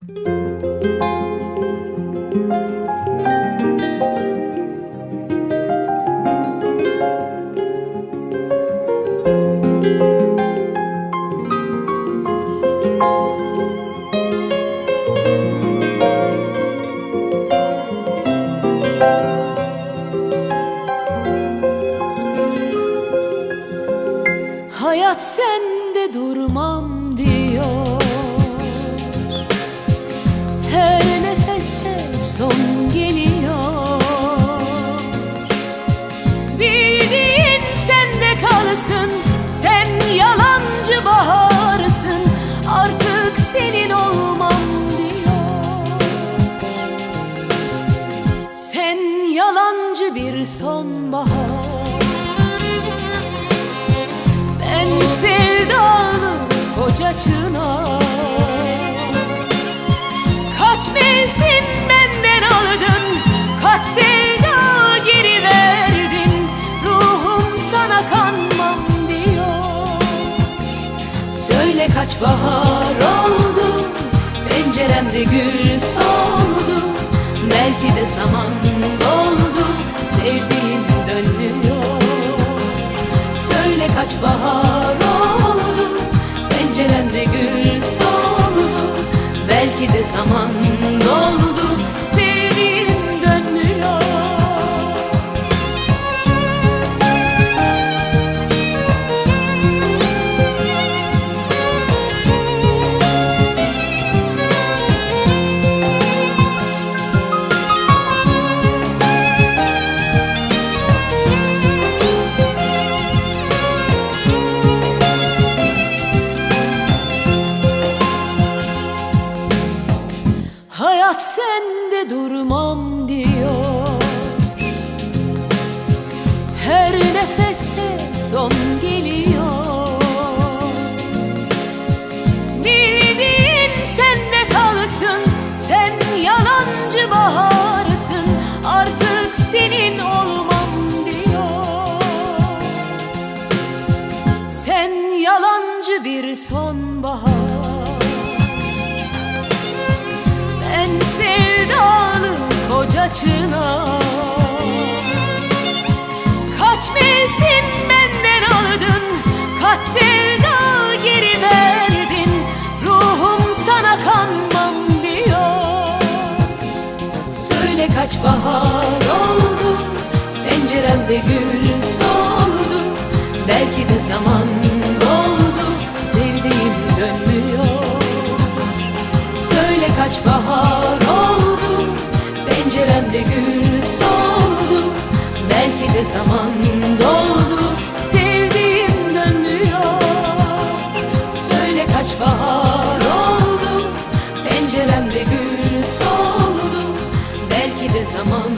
Hayat sende durmam diyor, her nefeste son geliyor. Bildiğin sende kalsın, sen yalancı baharsın, artık senin olmam diyor. Sen yalancı bir sonbahar, ben sevdalı koca çınar. Kaç mevsim benden aldın, kaç sevda geri verdin, ruhum sana kanmam diyor. Söyle kaç bahar oldu, penceremde gül soldu, belki de zaman doldu, sevdiğim dönmüyor. Söyle kaç bahar oldu, penceremde gül soldu, belki de zaman doldu, sevdiğim dönmüyor. Hayat sende durmam diyor, her nefeste son geliyor. Bildiğin sende kalsın, sen yalancı baharsın, artık senin olmam diyor. Sen yalancı bir sonbahar, ben sevdalı koca çınar. Kaç mevsim benden aldın, kaç sevda geri verdin, ruhum sana kanmam diyor. Söyle kaç bahar oldu, penceremde gül soldu, belki de zaman doldu, sevdiğim dönmüyor. Söyle kaç bahar oldu, penceremde gül soldu, belki de zaman doldu, sevdiğim dönmüyor. Söyle kaç bahar oldu, penceremde gül soldu, belki de zaman